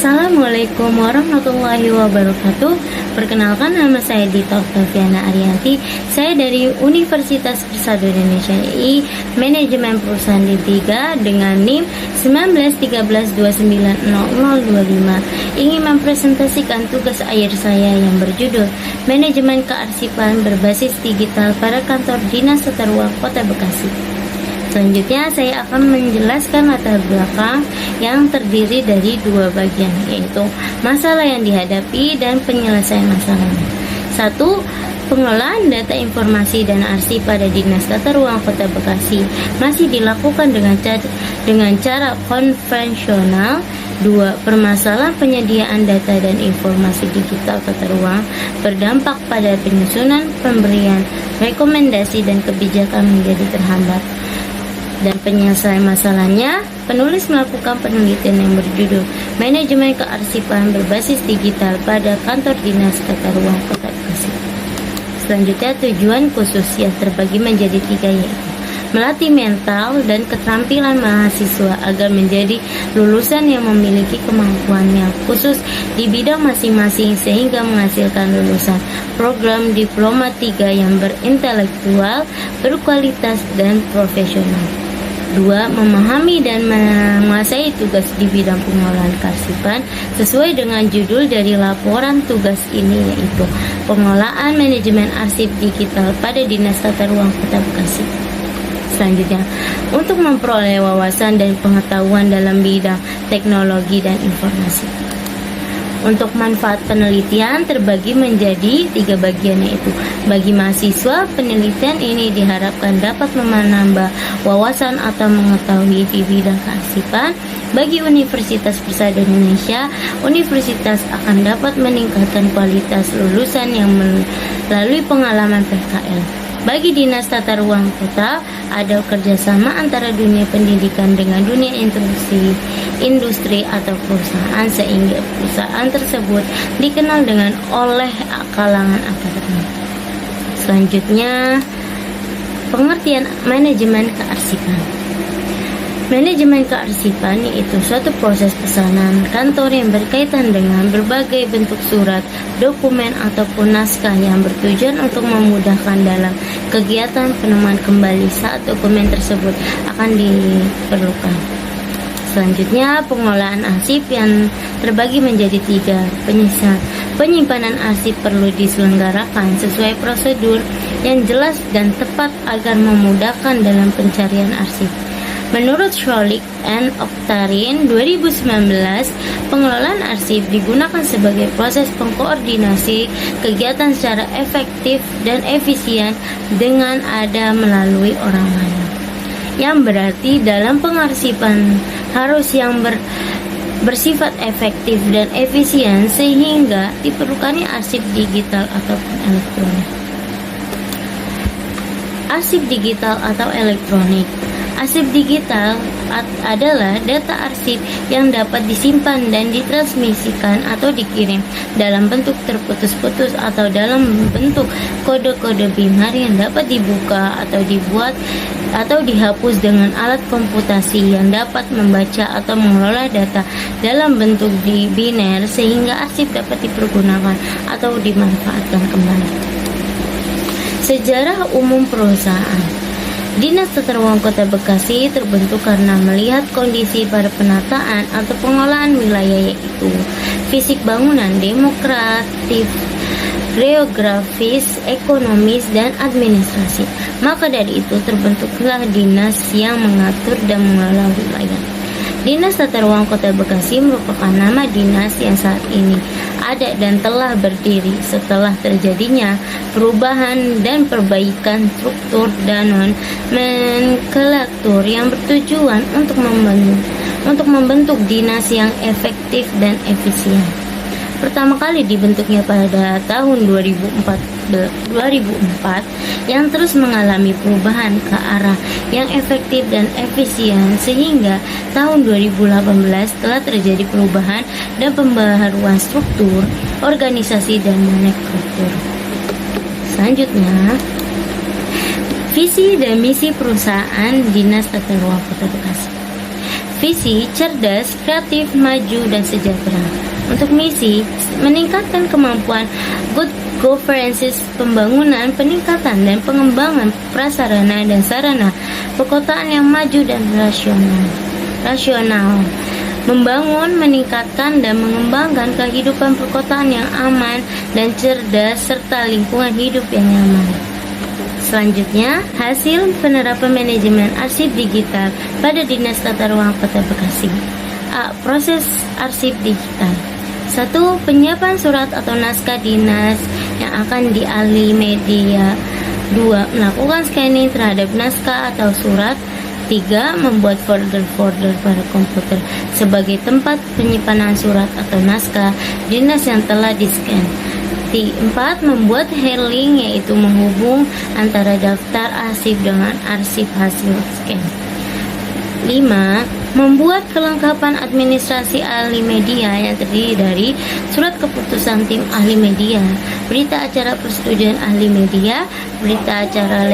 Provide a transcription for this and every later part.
Assalamualaikum warahmatullahi wabarakatuh. Perkenalkan, nama saya Dita Oktaviana Arianti. Saya dari Universitas Bersatu Indonesia I, Manajemen Perusahaan D3 dengan NIM 1913290025. Ingin mempresentasikan tugas akhir saya yang berjudul Manajemen Kearsipan Berbasis Digital pada Kantor Dinas Tata Ruang Kota Bekasi. Selanjutnya saya akan menjelaskan latar belakang yang terdiri dari dua bagian, yaitu masalah yang dihadapi dan penyelesaian masalahnya. 1. Pengelolaan data informasi dan arsip pada Dinas Tata Ruang Kota Bekasi masih dilakukan dengan cara konvensional. 2. Permasalahan penyediaan data dan informasi digital tata ruang berdampak pada penyusunan, pemberian rekomendasi dan kebijakan menjadi terhambat. Dan penyelesaian masalahnya, penulis melakukan penelitian yang berjudul Manajemen Kearsipan Berbasis Digital pada Kantor Dinas Tata Ruang Kota Bekasi. Selanjutnya, tujuan khusus yang terbagi menjadi 3, yaitu melatih mental dan keterampilan mahasiswa agar menjadi lulusan yang memiliki kemampuan yang khusus di bidang masing-masing sehingga menghasilkan lulusan program diploma 3 yang berintelektual, berkualitas, dan profesional. 2. Memahami dan menguasai tugas di bidang pengelolaan kearsipan sesuai dengan judul dari laporan tugas ini, yaitu pengelolaan manajemen arsip digital pada Dinas Tata Ruang Kota Bekasi. Selanjutnya, untuk memperoleh wawasan dan pengetahuan dalam bidang teknologi dan informasi. Untuk manfaat penelitian terbagi menjadi 3 bagian, yaitu bagi mahasiswa, penelitian ini diharapkan dapat menambah wawasan atau mengetahui di bidang kearsipan. Bagi Universitas Bersatu Indonesia, universitas akan dapat meningkatkan kualitas lulusan yang melalui pengalaman PKL. Bagi Dinas Tata Ruang Kota, ada kerjasama antara dunia pendidikan dengan dunia industri atau perusahaan sehingga perusahaan tersebut dikenal dengan oleh kalangan akademik. Selanjutnya, pengertian manajemen kearsipan. Manajemen kearsipan yaitu suatu proses pesanan kantor yang berkaitan dengan berbagai bentuk surat, dokumen, ataupun naskah yang bertujuan untuk memudahkan dalam kegiatan penemuan kembali saat dokumen tersebut akan diperlukan. Selanjutnya, pengelolaan arsip yang terbagi menjadi 3. Penyimpanan arsip perlu diselenggarakan sesuai prosedur yang jelas dan tepat agar memudahkan dalam pencarian arsip. Menurut Schrolik and Oktarin 2019, pengelolaan arsip digunakan sebagai proses pengkoordinasi kegiatan secara efektif dan efisien dengan ada melalui orang lain. Yang berarti dalam pengarsipan harus yang bersifat efektif dan efisien sehingga diperlukannya arsip digital ataupun elektronik. Arsip digital atau elektronik. Arsip digital adalah data arsip yang dapat disimpan dan ditransmisikan atau dikirim dalam bentuk terputus-putus atau dalam bentuk kode-kode binary yang dapat dibuka atau dibuat atau dihapus dengan alat komputasi yang dapat membaca atau mengelola data dalam bentuk biner sehingga arsip dapat dipergunakan atau dimanfaatkan kembali. Sejarah umum perusahaan. Dinas Tata Ruang Kota Bekasi terbentuk karena melihat kondisi pada penataan atau pengelolaan wilayah, yaitu fisik bangunan, demokratif, geografis, ekonomis, dan administrasi. Maka dari itu terbentuklah dinas yang mengatur dan mengelola wilayah. Dinas Tata Ruang Kota Bekasi merupakan nama dinas yang saat ini ada dan telah berdiri setelah terjadinya perubahan dan perbaikan struktur dan nomenklatur yang bertujuan untuk membentuk dinas yang efektif dan efisien. Pertama kali dibentuknya pada tahun 2004 yang terus mengalami perubahan ke arah yang efektif dan efisien sehingga tahun 2018 telah terjadi perubahan dan pembaharuan struktur, organisasi, dan nomenklatur. Selanjutnya, visi dan misi perusahaan Dinas Tata Ruang Kota Bekasi. Visi, cerdas, kreatif, maju, dan sejahtera. Untuk misi, meningkatkan kemampuan good governance, pembangunan, peningkatan, dan pengembangan prasarana dan sarana perkotaan yang maju dan rasional. Membangun, meningkatkan, dan mengembangkan kehidupan perkotaan yang aman dan cerdas, serta lingkungan hidup yang nyaman. Selanjutnya, hasil penerapan manajemen arsip digital pada Dinas Tata Ruang Kota Bekasi. A. Proses arsip digital. 1. Penyiapan surat atau naskah dinas yang akan dialih media. 2. Melakukan scanning terhadap naskah atau surat. 3. Membuat folder-folder pada komputer sebagai tempat penyimpanan surat atau naskah dinas yang telah di-scan. 4. Membuat hailing, yaitu menghubung antara daftar arsip dengan arsip hasil scan. 5. Membuat kelengkapan administrasi ahli media yang terdiri dari surat keputusan tim ahli media, berita acara persetujuan ahli media, berita acara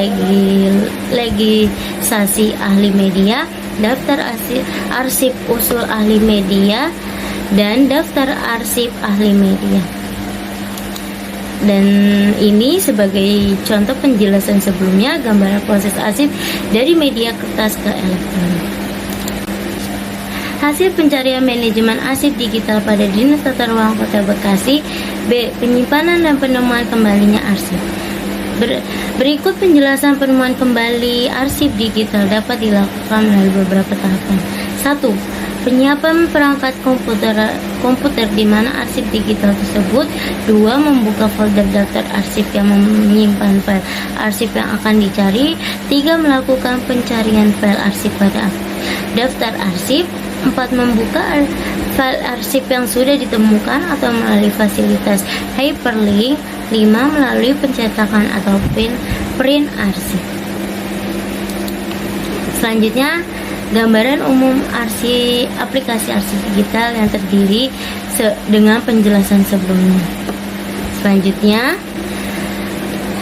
legislasi ahli media, daftar arsip usul ahli media, dan daftar arsip ahli media. Dan ini sebagai contoh penjelasan sebelumnya, gambaran proses arsip dari media kertas ke elektronik. Hasil pencarian manajemen arsip digital pada Dinas Tata Ruang Kota Bekasi. B. Penyimpanan dan penemuan kembalinya arsip. Berikut penjelasan penemuan kembali arsip digital dapat dilakukan melalui beberapa tahapan. 1. Penyiapan perangkat komputer di mana arsip digital tersebut. 2. Membuka folder daftar arsip yang menyimpan file arsip yang akan dicari. 3. Melakukan pencarian file arsip pada daftar arsip. 4. Membuka file arsip yang sudah ditemukan atau melalui fasilitas hyperlink. 5. Melalui pencetakan atau print arsip. Selanjutnya, gambaran umum aplikasi arsip digital yang terdiri dengan penjelasan sebelumnya. Selanjutnya,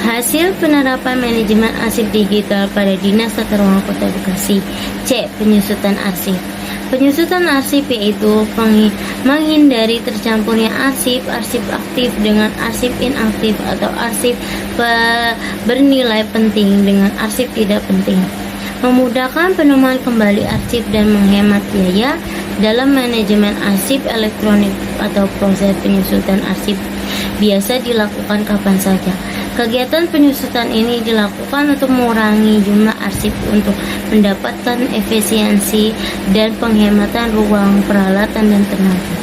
hasil penerapan manajemen arsip digital pada Dinas Tata Ruang Kota Bekasi. C. Penyusutan arsip. Penyusutan arsip yaitu menghindari tercampurnya arsip aktif dengan arsip inaktif atau arsip bernilai penting dengan arsip tidak penting. Memudahkan penemuan kembali arsip dan menghemat biaya dalam manajemen arsip elektronik atau proses penyusutan arsip biasa dilakukan kapan saja. Kegiatan penyusutan ini dilakukan untuk mengurangi jumlah arsip untuk mendapatkan efisiensi dan penghematan ruang, peralatan, dan tenaga.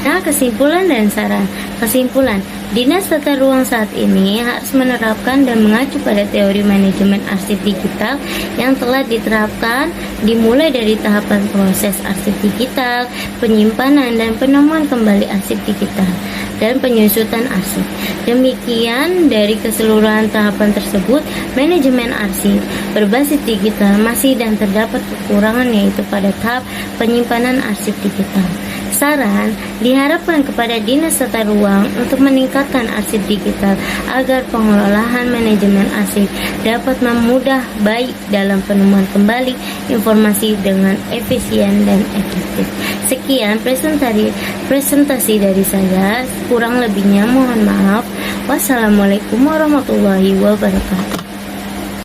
Nah, kesimpulan dan saran. Kesimpulan, Dinas Tata Ruang saat ini harus menerapkan dan mengacu pada teori manajemen arsip digital yang telah diterapkan, dimulai dari tahapan proses arsip digital, penyimpanan dan penemuan kembali arsip digital, dan penyusutan arsip. Demikian, dari keseluruhan tahapan tersebut, manajemen arsip berbasis digital masih dan terdapat kekurangan, yaitu pada tahap penyimpanan arsip digital. Saran diharapkan kepada Dinas Tata Ruang untuk meningkatkan arsip digital agar pengelolaan manajemen arsip dapat memudah baik dalam penemuan kembali informasi dengan efisien dan efektif. Sekian presentasi dari saya, kurang lebihnya mohon maaf. Wassalamualaikum warahmatullahi wabarakatuh.